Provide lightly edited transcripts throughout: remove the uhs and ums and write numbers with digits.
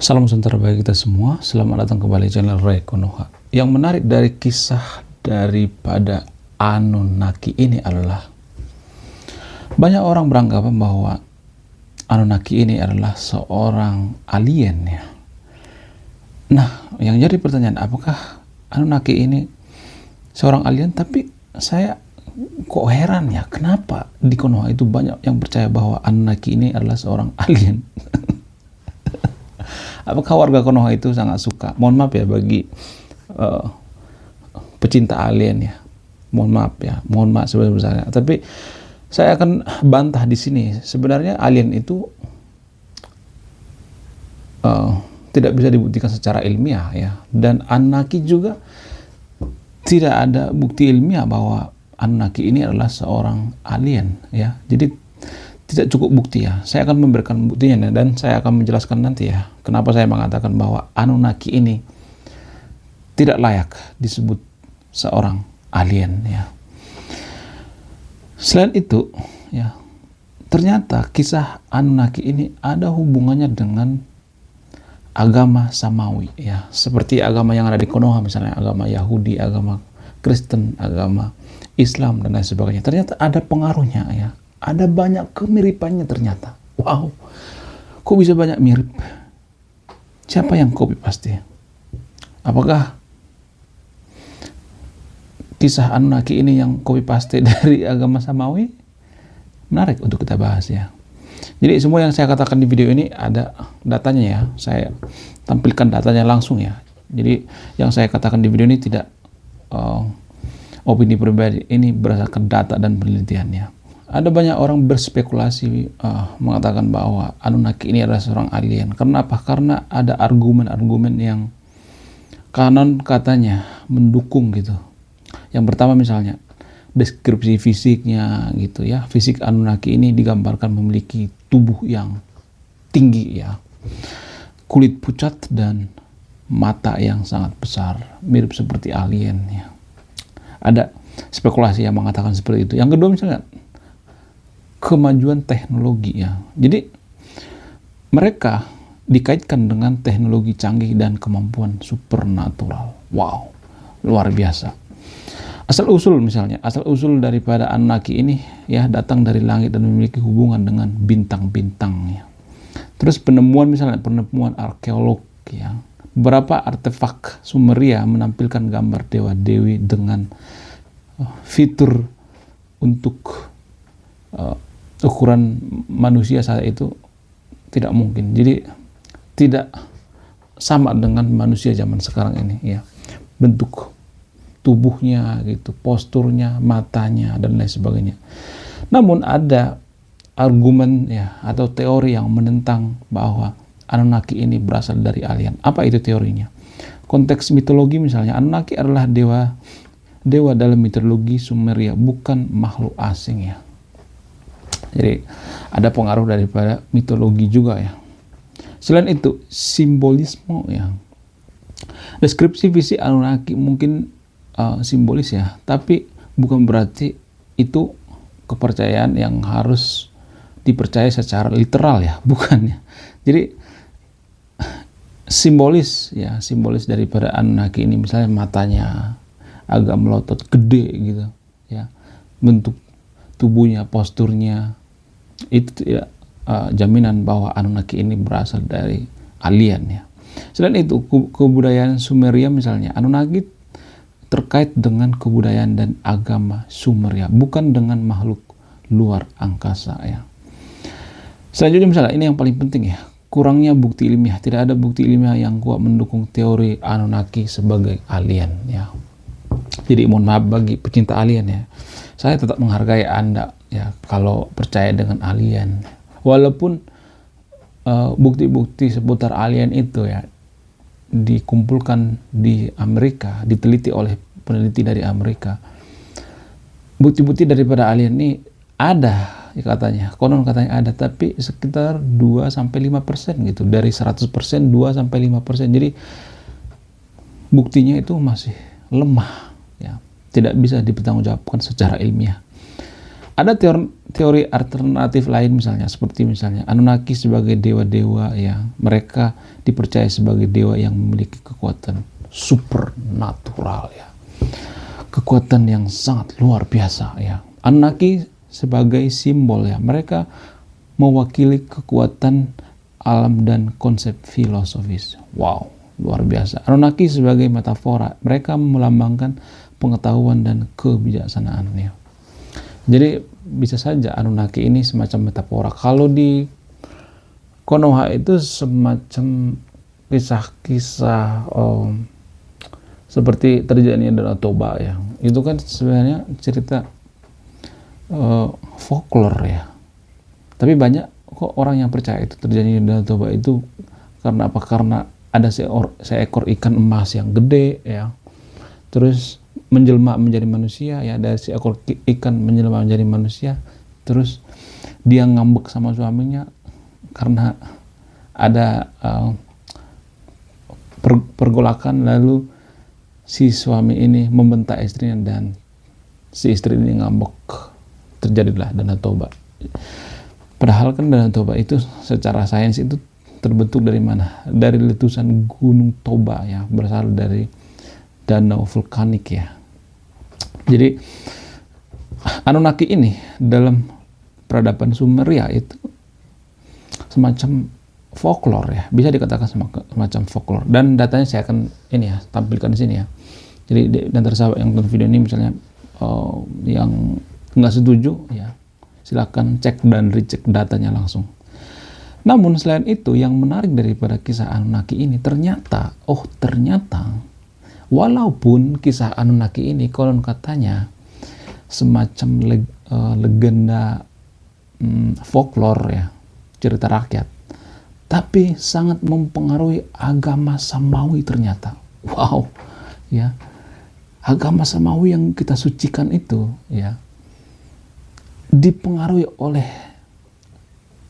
Salam sejahtera bagi kita semua. Selamat datang kembali di channel Ray Konoha. Yang menarik dari kisah daripada Anunnaki ini adalah banyak orang beranggapan bahwa Anunnaki ini adalah seorang alien ya. Nah, yang jadi pertanyaan, apakah Anunnaki ini seorang alien? Tapi saya kok heran ya, kenapa di Konoha itu banyak yang percaya bahwa Anunnaki ini adalah seorang alien? Apakah warga Konoha itu sangat suka? Mohon maaf ya bagi pecinta alien ya. Mohon maaf sebesar-besarnya. Tapi saya akan bantah di sini. Sebenarnya alien itu tidak bisa dibuktikan secara ilmiah ya. Dan Anunnaki juga tidak ada bukti ilmiah bahwa Anunnaki ini adalah seorang alien ya. Jadi tidak cukup bukti ya. Saya akan memberikan buktinya dan saya akan menjelaskan nanti ya kenapa saya mengatakan bahwa Anunnaki ini tidak layak disebut seorang alien ya. Selain itu ya, ternyata kisah Anunnaki ini ada hubungannya dengan agama Samawi ya, seperti agama yang ada di Konoha, misalnya agama Yahudi, agama Kristen, agama Islam dan lain sebagainya. Ternyata ada pengaruhnya ya. Ada banyak kemiripannya ternyata. Wow, kok bisa banyak mirip? Siapa yang copy paste? Apakah kisah Anunnaki ini yang copy paste dari agama Samawi? Menarik untuk kita bahas ya. Jadi semua yang saya katakan di video ini ada datanya ya. Saya tampilkan datanya langsung ya. Jadi yang saya katakan di video ini tidak opini pribadi. Ini berdasarkan data dan penelitiannya. Ada banyak orang berspekulasi mengatakan bahwa Anunnaki ini adalah seorang alien. Karena apa? Karena ada argumen-argumen yang kanon katanya mendukung gitu. Yang pertama misalnya deskripsi fisiknya gitu ya. Fisik Anunnaki ini digambarkan memiliki tubuh yang tinggi ya. Kulit pucat dan mata yang sangat besar. Mirip seperti alien ya. Ada spekulasi yang mengatakan seperti itu. Yang kedua misalnya kemajuan teknologi ya. Jadi mereka dikaitkan dengan teknologi canggih dan kemampuan supernatural. Wow, luar biasa. Asal-usul misalnya, asal-usul daripada Anunnaki ini ya datang dari langit dan memiliki hubungan dengan bintang-bintang ya. Terus penemuan arkeolog ya. Beberapa artefak Sumeria menampilkan gambar dewa-dewi dengan fitur untuk ukuran manusia saat itu tidak mungkin. Jadi tidak sama dengan manusia zaman sekarang ini ya. Bentuk tubuhnya gitu, posturnya, matanya dan lain sebagainya. Namun ada argumen ya atau teori yang menentang bahwa Anunnaki ini berasal dari alien. Apa itu teorinya? Konteks mitologi misalnya, Anunnaki adalah dewa dalam mitologi Sumeria, bukan makhluk asing ya. Jadi ada pengaruh daripada mitologi juga ya. Selain itu simbolisme ya. Deskripsi fisik Anunnaki mungkin simbolis ya, tapi bukan berarti itu kepercayaan yang harus dipercaya secara literal ya, bukan ya. Jadi simbolis daripada Anunnaki ini, misalnya matanya agak melotot gede gitu ya, bentuk tubuhnya, posturnya, itu tidak jaminan bahwa Anunnaki ini berasal dari alien ya. Selain itu kebudayaan Sumeria misalnya, Anunnaki terkait dengan kebudayaan dan agama Sumeria, bukan dengan makhluk luar angkasa ya. Selanjutnya misalnya, ini yang paling penting ya, kurangnya bukti ilmiah. Tidak ada bukti ilmiah yang kuat mendukung teori Anunnaki sebagai alien ya. Jadi mohon maaf bagi pecinta alien ya, saya tetap menghargai Anda ya kalau percaya dengan alien. Walaupun bukti-bukti seputar alien itu ya dikumpulkan di Amerika, diteliti oleh peneliti dari Amerika. Bukti-bukti daripada alien ini ada ya katanya, konon katanya ada, tapi sekitar 2-5% gitu. Dari 100% 2-5%. Jadi buktinya itu masih lemah ya, tidak bisa dipertanggungjawabkan secara ilmiah. Ada teori alternatif lain misalnya, seperti misalnya Anunnaki sebagai dewa-dewa ya, mereka dipercaya sebagai dewa yang memiliki kekuatan supernatural ya, kekuatan yang sangat luar biasa ya. Anunnaki sebagai simbol ya, mereka mewakili kekuatan alam dan konsep filosofis. Wow, luar biasa. Anunnaki sebagai metafora, mereka melambangkan pengetahuan dan kebijaksanaan ya. Jadi bisa saja Anunnaki ini semacam metafora. Kalau di Konoha itu semacam kisah-kisah seperti terjadinya Danau Toba ya. Itu kan sebenarnya cerita folklore ya. Tapi banyak kok orang yang percaya itu terjadinya Danau Toba itu karena apa? Karena ada seekor ikan emas yang gede ya. Terus menjelma menjadi manusia ya, dari seekor ikan menjelma menjadi manusia, terus dia ngambek sama suaminya karena ada pergolakan, lalu si suami ini membentak istrinya dan si istri ini ngambek, terjadilah Danau Toba. Padahal kan Danau Toba itu secara sains itu terbentuk dari mana? Dari letusan Gunung Toba ya, berasal dari danau vulkanik ya. Jadi Anunnaki ini dalam peradaban Sumeria itu semacam folklore ya, bisa dikatakan semacam folklore, dan datanya saya akan ini ya tampilkan di sini ya. Jadi dan sahabat yang nonton video ini misalnya yang nggak setuju ya, silakan cek dan recheck datanya langsung. Namun selain itu, yang menarik daripada kisah Anunnaki ini ternyata walaupun kisah Anunnaki ini konon katanya semacam legenda folklore ya, cerita rakyat, tapi sangat mempengaruhi agama Samawi ternyata. Wow, ya, agama Samawi yang kita sucikan itu ya dipengaruhi oleh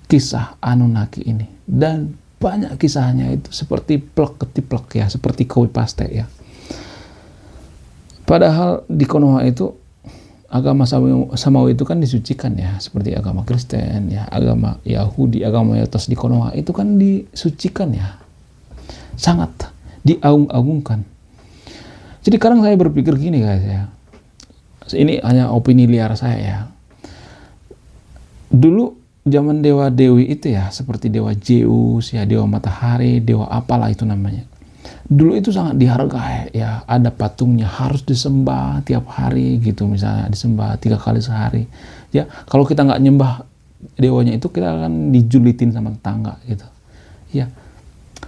kisah Anunnaki ini, dan banyak kisahnya itu seperti plek-ketiplek ya, seperti kopi paste ya. Padahal di Konoha itu agama Samawi itu kan disucikan ya, seperti agama Kristen ya, agama Yahudi, agama mayoritas di Konoha itu kan disucikan ya, sangat diagung-agungkan. Jadi kadang saya berpikir gini guys ya, ini hanya opini liar saya ya. Dulu zaman dewa dewi itu ya, seperti dewa Zeus ya, dewa matahari, dewa apalah itu namanya, dulu itu sangat dihargai ya, ada patungnya, harus disembah tiap hari gitu, misalnya disembah 3 kali sehari ya. Kalau kita nggak nyembah dewanya itu, kita akan dijulitin sama tetangga gitu ya.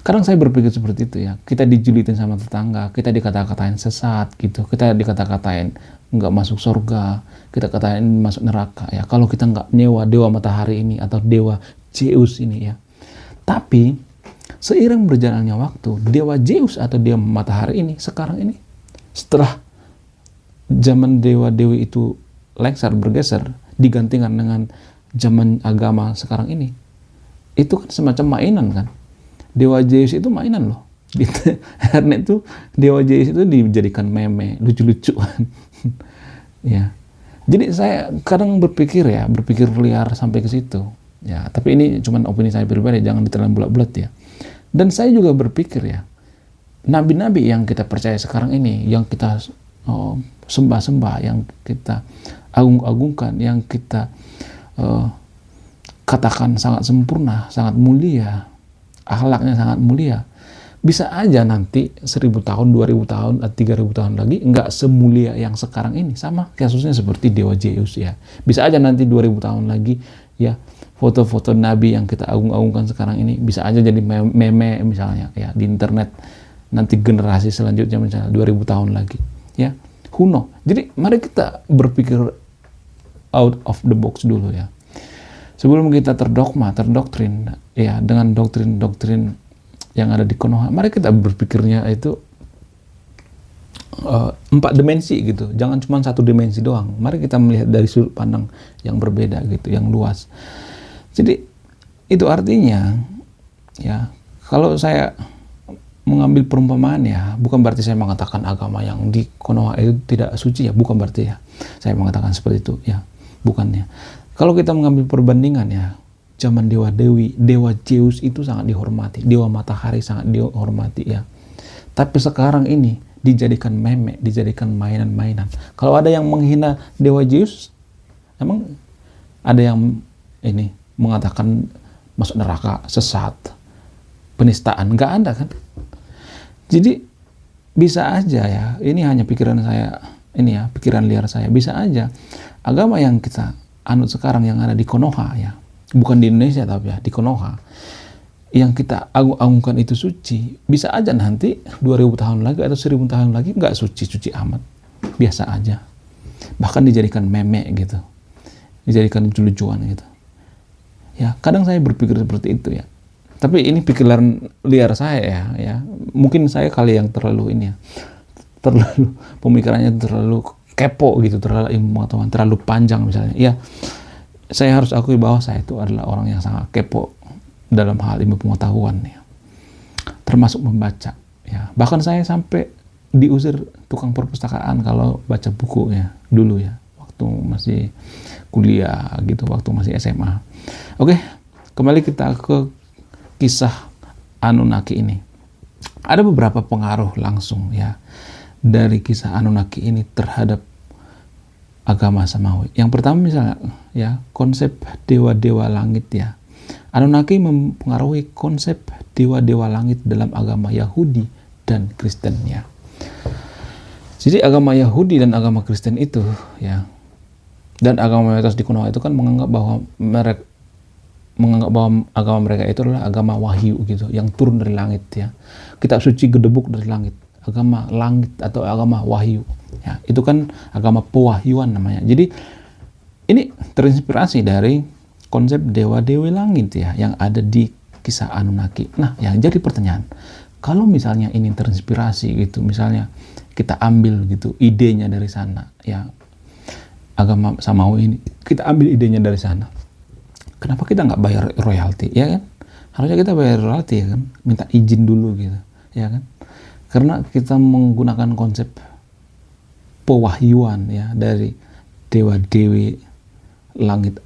Kadang saya berpikir seperti itu ya, kita dijulitin sama tetangga, kita dikata-katain sesat gitu, kita dikata-katain nggak masuk surga, kita katain masuk neraka ya, kalau kita nggak nyewa dewa matahari ini atau dewa Zeus ini ya. Tapi seiring berjalannya waktu, dewa Zeus atau dewa matahari ini sekarang ini, setelah zaman dewa-dewi itu lengser bergeser, digantikan dengan zaman agama sekarang ini, itu kan semacam mainan kan. Dewa Zeus itu mainan loh. Karena itu dewa Zeus itu dijadikan meme, lucu-lucuan. Ya. Jadi saya kadang berpikir liar sampai ke situ. Ya, tapi ini cuma opini saya pribadi, jangan ditelan bulat-bulat ya. Dan saya juga berpikir ya, nabi-nabi yang kita percaya sekarang ini, yang kita sembah-sembah, yang kita agung-agungkan, yang kita katakan sangat sempurna, sangat mulia, akhlaknya sangat mulia, bisa aja nanti 1000 tahun, 2000 tahun, 3000 tahun lagi nggak semulia yang sekarang ini. Sama kasusnya seperti dewa Zeus ya, bisa aja nanti 2000 tahun lagi ya, foto-foto nabi yang kita agung-agungkan sekarang ini bisa aja jadi meme misalnya ya di internet, nanti generasi selanjutnya misalnya 2000 tahun lagi ya, who know. Jadi mari kita berpikir out of the box dulu ya, sebelum kita terdoktrin ya dengan doktrin-doktrin yang ada di Konoha. Mari kita berpikirnya itu 4 dimensi gitu, jangan cuma 1 dimensi doang. Mari kita melihat dari sudut pandang yang berbeda gitu, yang luas. Jadi itu artinya ya, kalau saya mengambil perumpamaan ya, bukan berarti saya mengatakan agama yang di Konoha itu tidak suci ya, bukan berarti ya saya mengatakan seperti itu ya. bukannya. Kalau kita mengambil perbandingan ya, zaman dewa-dewi, dewa Zeus itu sangat dihormati, dewa matahari sangat dihormati ya. Tapi sekarang ini dijadikan meme, dijadikan mainan-mainan. Kalau ada yang menghina dewa Zeus, emang ada yang ini mengatakan masuk neraka, sesat, penistaan, nggak ada kan? Jadi bisa aja ya, ini hanya pikiran saya, ini ya pikiran liar saya, bisa aja agama yang kita anut sekarang yang ada di Konoha ya, bukan di Indonesia tapi ya di Konoha, yang kita agung-agungkan itu suci, bisa aja nanti 2000 tahun lagi atau 1000 tahun lagi nggak suci-suci amat, biasa aja, bahkan dijadikan meme gitu, dijadikan lucu-lucuan gitu ya. Kadang saya berpikir seperti itu ya, tapi ini pikiran liar saya ya, mungkin saya kali yang terlalu ini ya, terlalu pemikirannya terlalu kepo gitu, terlalu ilmu pengetahuan terlalu panjang misalnya ya. Saya harus akui bahwa saya itu adalah orang yang sangat kepo dalam hal ilmu pengetahuan ya, termasuk membaca ya. Bahkan saya sampai diusir tukang perpustakaan kalau baca buku ya dulu ya, waktu masih kuliah gitu, waktu masih SMA. Oke, kembali kita ke kisah Anunnaki ini. Ada beberapa pengaruh langsung ya dari kisah Anunnaki ini terhadap agama Samawi. Yang pertama misalnya ya, konsep dewa-dewa langit ya. Anunnaki mempengaruhi konsep dewa-dewa langit dalam agama Yahudi dan Kristen ya. Jadi agama Yahudi dan agama Kristen itu ya, dan agama mayoritas di Konoha itu kan menganggap bahwa agama mereka itu adalah agama wahyu gitu, yang turun dari langit ya. Kitab suci gedebuk dari langit, agama langit atau agama wahyu ya. Itu kan agama pewahyuan namanya. Jadi ini terinspirasi dari konsep dewa-dewi langit ya yang ada di kisah Anunnaki. Nah, yang jadi pertanyaan, kalau misalnya ini terinspirasi gitu, misalnya kita ambil gitu idenya dari sana ya, agama Samawi ini kita ambil idenya dari sana, kenapa kita nggak bayar royalti ya kan? Harusnya kita bayar royalti ya kan, minta izin dulu gitu ya kan, karena kita menggunakan konsep pewahyuan ya dari dewa-dewi langit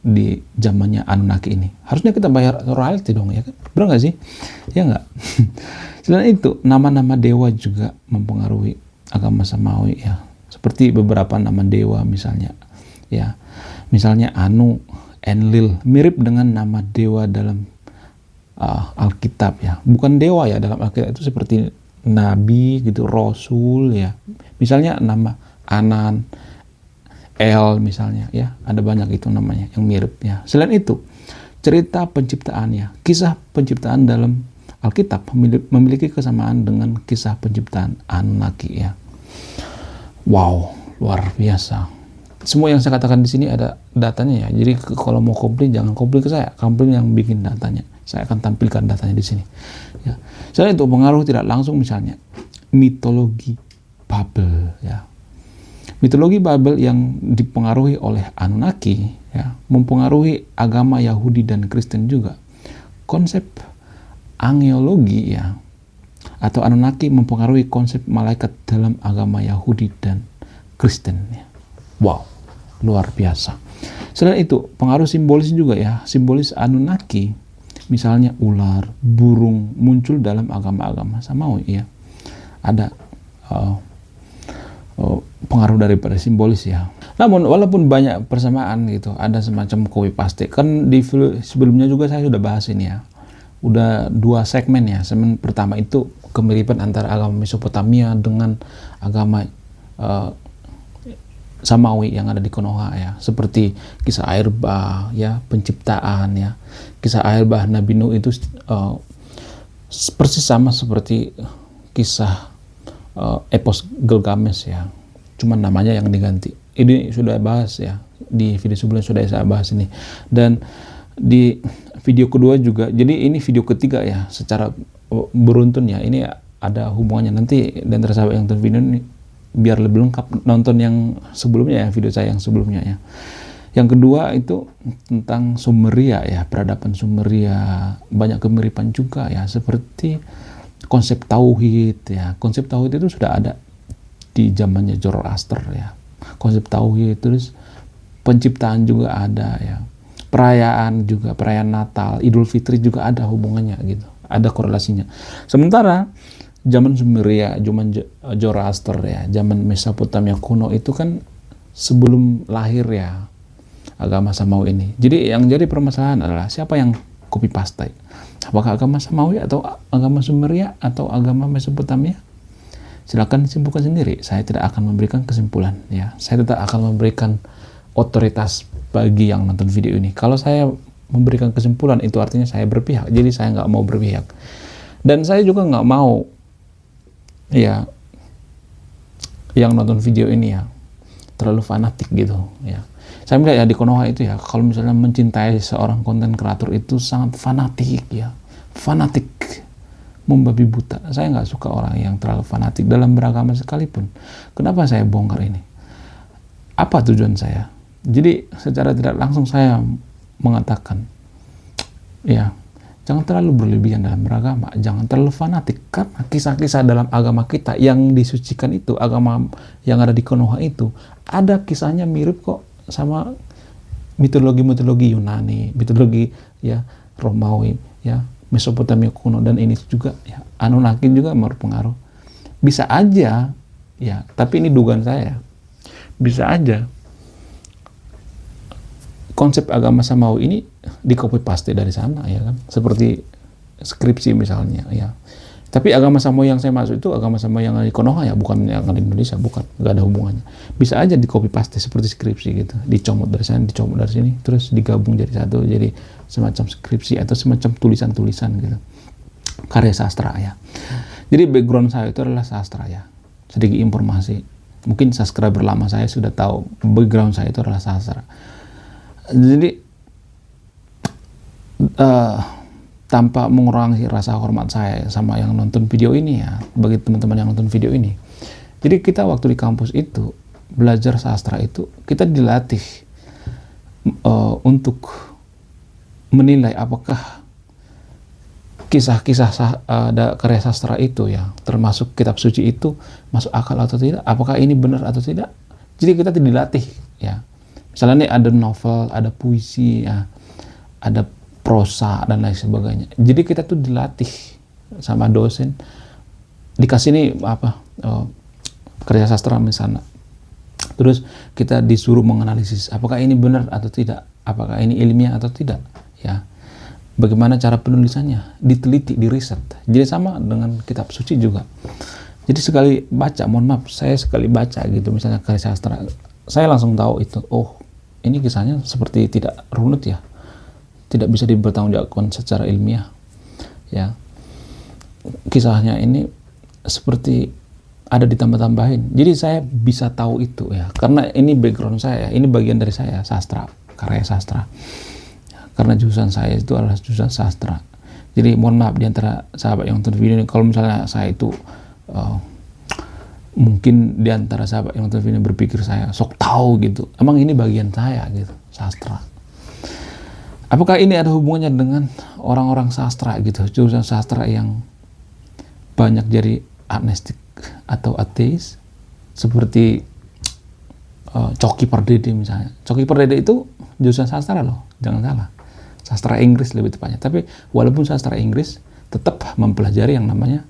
di zamannya Anunnaki ini. Harusnya kita bayar royalti dong ya kan, benar nggak sih? Ya nggak? Selain itu, nama-nama dewa juga mempengaruhi agama Samawi ya, seperti beberapa nama dewa misalnya ya, misalnya Anu, Enlil, mirip dengan nama dewa dalam Alkitab ya, bukan dewa ya dalam Alkitab itu seperti nabi gitu, rasul ya, misalnya nama Anan, El misalnya ya, ada banyak itu namanya yang mirip ya. Selain itu, cerita penciptaannya, kisah penciptaan dalam Alkitab memiliki kesamaan dengan kisah penciptaan Anunnaki ya. Wow, luar biasa. Semua yang saya katakan di sini ada datanya ya. Jadi kalau mau komplain jangan komplain ke saya, komplain yang bikin datanya. Saya akan tampilkan datanya di sini. Ya. Selain itu pengaruh tidak langsung misalnya mitologi Babel ya. Mitologi Babel yang dipengaruhi oleh Anunnaki ya, mempengaruhi agama Yahudi dan Kristen juga. Konsep angeologi ya atau Anunnaki mempengaruhi konsep malaikat dalam agama Yahudi dan Kristen ya. Wow, luar biasa. Selain itu, pengaruh simbolis juga ya. Simbolis Anunnaki, misalnya ular, burung muncul dalam agama-agama Samawi ya. Ada pengaruh daripada simbolis ya. Namun walaupun banyak persamaan gitu, ada semacam copy paste. Kan di sebelumnya juga saya sudah bahas ini ya. Udah 2 segmen ya. Segmen pertama itu kemiripan antara agama Mesopotamia dengan agama Samawi yang ada di Konoha ya. Seperti kisah air bah ya, penciptaan ya. Kisah air bah Nabi Nuh itu persis sama seperti kisah epos Gilgamesh ya, cuman namanya yang diganti. Ini sudah bahas ya, di video sebelumnya sudah saya bahas ini, dan di video kedua juga. Jadi ini video ketiga ya, secara beruntun ya, ini ada hubungannya. Nanti dan tersahabat yang nonton video ini biar lebih lengkap nonton yang sebelumnya ya, video saya yang sebelumnya ya. Yang kedua itu tentang Sumeria ya, peradaban Sumeria, banyak kemiripan juga ya, seperti konsep tauhid ya. Konsep tauhid itu sudah ada di zamannya Zoroaster ya. Konsep tauhid, terus penciptaan juga ada ya, perayaan juga, perayaan Natal, Idul Fitri juga ada hubungannya gitu, ada korelasinya. Sementara zaman Sumeria, zaman Zoroaster ya, zaman Mesopotamia kuno itu kan sebelum lahir ya agama Samawi ini. Jadi yang jadi permasalahan adalah siapa yang copy paste? Apakah agama Samawi atau agama Sumeria atau agama Mesopotamia? Silakan disimpulkan sendiri. Saya tidak akan memberikan kesimpulan ya. Saya tidak akan memberikan otoritas bagi yang nonton video ini. Kalau saya memberikan kesimpulan itu artinya saya berpihak. Jadi saya nggak mau berpihak. Dan saya juga nggak mau ya yang nonton video ini ya terlalu fanatik gitu ya. Saya melihat ya di Konoha itu ya, kalau misalnya mencintai seorang konten kreator itu sangat fanatik ya, fanatik membabi buta. Saya nggak suka orang yang terlalu fanatik dalam beragama sekalipun. Kenapa saya bongkar ini? Apa tujuan saya? Jadi secara tidak langsung saya mengatakan ya, jangan terlalu berlebihan dalam beragama, jangan terlalu fanatik, karena kisah-kisah dalam agama kita yang disucikan itu, agama yang ada di Konoha itu, ada kisahnya mirip kok sama mitologi-mitologi Yunani, mitologi ya Romawi, ya Mesopotamia kuno, dan ini juga ya Anunnaki juga berpengaruh. Bisa aja ya, tapi ini dugaan saya, bisa aja konsep agama Samawi ini di copy paste dari sana ya kan, seperti skripsi misalnya ya. Tapi agama Samawi yang saya maksud itu agama Samawi yang ada di Konoha ya, bukan yang ada di Indonesia, bukan, nggak ada hubungannya. Bisa aja di copy paste seperti skripsi gitu, dicomot dari sana, dicomot dari sini, terus digabung jadi satu, jadi semacam skripsi atau semacam tulisan-tulisan gitu, karya sastra ya. Jadi background saya itu adalah sastra ya. Sedikit informasi, mungkin subscriber lama saya sudah tahu background saya itu adalah sastra. Jadi tanpa mengurangi rasa hormat saya sama yang nonton video ini ya, bagi teman-teman yang nonton video ini. Jadi kita waktu di kampus itu belajar sastra itu kita dilatih untuk menilai apakah kisah-kisah karya sastra itu ya, termasuk kitab suci itu masuk akal atau tidak, apakah ini benar atau tidak. Jadi kita dilatih ya. Misalnya nih ada novel, ada puisi ya, ada prosa dan lain sebagainya. Jadi kita tuh dilatih sama dosen, dikasih nih karya sastra misalnya, terus kita disuruh menganalisis apakah ini benar atau tidak, apakah ini ilmiah atau tidak ya, bagaimana cara penulisannya, diteliti, diriset. Jadi sama dengan kitab suci juga. Jadi sekali baca, mohon maaf, saya sekali baca gitu misalnya karya sastra, saya langsung tahu itu, oh ini kisahnya seperti tidak runut ya, tidak bisa dipertanggungjawabkan secara ilmiah ya, kisahnya ini seperti ada ditambah-tambahin. Jadi saya bisa tahu itu ya, karena ini background saya, ini bagian dari saya, sastra, karya sastra, karena jurusan saya itu adalah jurusan sastra. Jadi mohon maaf di antara sahabat yang nonton video ini, kalau misalnya saya itu mungkin di antara sahabat yang nonton video ini berpikir saya sok tahu gitu, emang ini bagian saya gitu, sastra. Apakah ini ada hubungannya dengan orang-orang sastra gitu, jurusan sastra yang banyak jadi agnostik atau ateis, seperti Coki Pardede misalnya. Coki Pardede itu jurusan sastra loh, jangan salah, sastra Inggris lebih tepatnya. Tapi walaupun sastra Inggris, tetap mempelajari yang namanya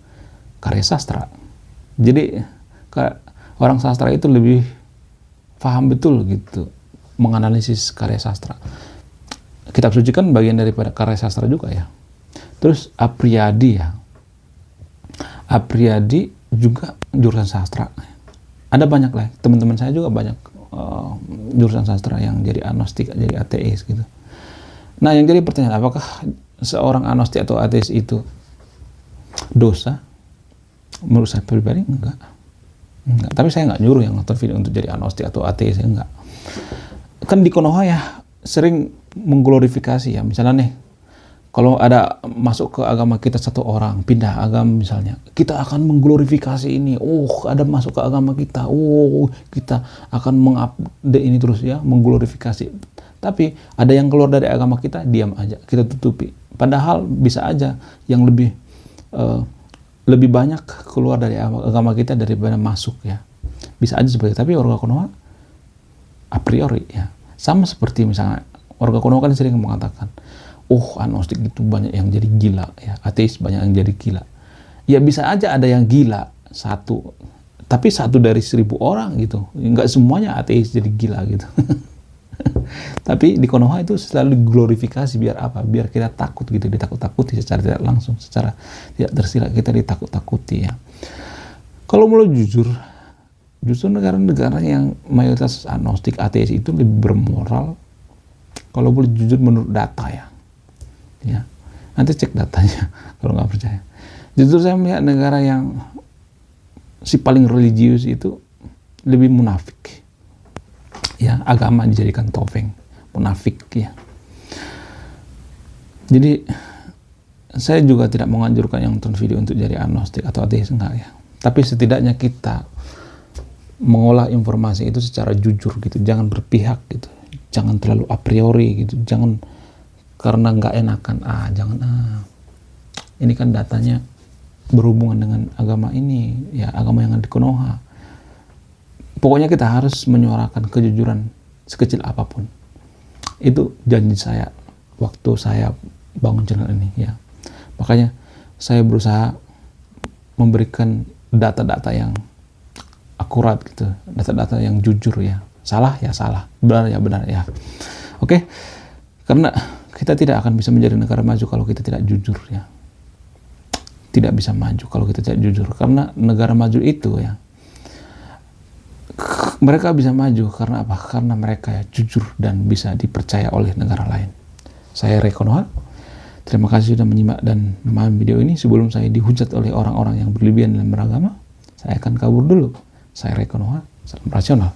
karya sastra. Jadi orang sastra itu lebih paham betul gitu menganalisis karya sastra. Kitab suci kan bagian daripada karya sastra juga ya. Terus Apriyadi ya, Apriyadi juga jurusan sastra. Ada banyak lah, teman-teman saya juga banyak jurusan sastra yang jadi agnostik, jadi ateis gitu. Nah yang jadi pertanyaan, apakah seorang agnostik atau ateis itu dosa? Menurut saya pribadi enggak. Tapi saya nggak nyuruh yang nonton video untuk jadi agnostik atau ateis, enggak. Kan di Konoha ya sering mengglorifikasi ya, misalnya nih kalau ada masuk ke agama kita satu orang pindah agama misalnya, kita akan mengglorifikasi ini, ada masuk ke agama kita, kita akan mengupdate ini terus ya, mengglorifikasi. Tapi ada yang keluar dari agama kita, diam aja, kita tutupi, padahal bisa aja yang lebih banyak keluar dari agama kita daripada masuk ya, bisa aja seperti itu. Tapi warga Konoha a priori ya, Sama seperti misalnya warga Konoha kan sering mengatakan, oh agnostik itu banyak yang jadi gila, ya ateis banyak yang jadi gila. Ya bisa aja ada yang gila satu, tapi 1 dari 1000 orang gitu. Nggak semuanya ateis jadi gila gitu. Tapi di Konoha itu selalu diglorifikasi, biar apa? Biar kita takut gitu, ditakut-takuti secara tidak langsung, secara tidak tersirat kita ditakut-takuti ya. Kalau mau jujur, justru negara-negara yang mayoritas agnostik ateis itu lebih bermoral. Kalau boleh jujur menurut data ya. Nanti cek datanya kalau nggak percaya. Justru saya melihat negara yang si paling religius itu lebih munafik. Ya, agama dijadikan topeng, munafik ya. Jadi saya juga tidak menganjurkan yang nonton video untuk jadi agnostik atau ateis, enggak ya. Tapi setidaknya kita mengolah informasi itu secara jujur gitu, jangan berpihak gitu, jangan terlalu a priori gitu, jangan karena nggak enakan, jangan ini kan datanya berhubungan dengan agama ini, ya agama yang ada di Konoha. Pokoknya kita harus menyuarakan kejujuran sekecil apapun. Itu janji saya waktu saya bangun channel ini ya. Makanya saya berusaha memberikan data-data yang akurat gitu, data-data yang jujur ya. Salah ya salah, benar ya benar ya. Oke. Karena kita tidak akan bisa menjadi negara maju kalau kita tidak jujur ya. Tidak bisa maju kalau kita tidak jujur, karena negara maju itu ya, mereka bisa maju karena apa? Karena mereka ya jujur dan bisa dipercaya oleh negara lain. Saya Ray Konoha. Terima kasih sudah menyimak dan memahami video ini. Sebelum saya dihujat oleh orang-orang yang berlebihan dalam beragama, saya akan kabur dulu. Saya Ray Konoha, salam rasional.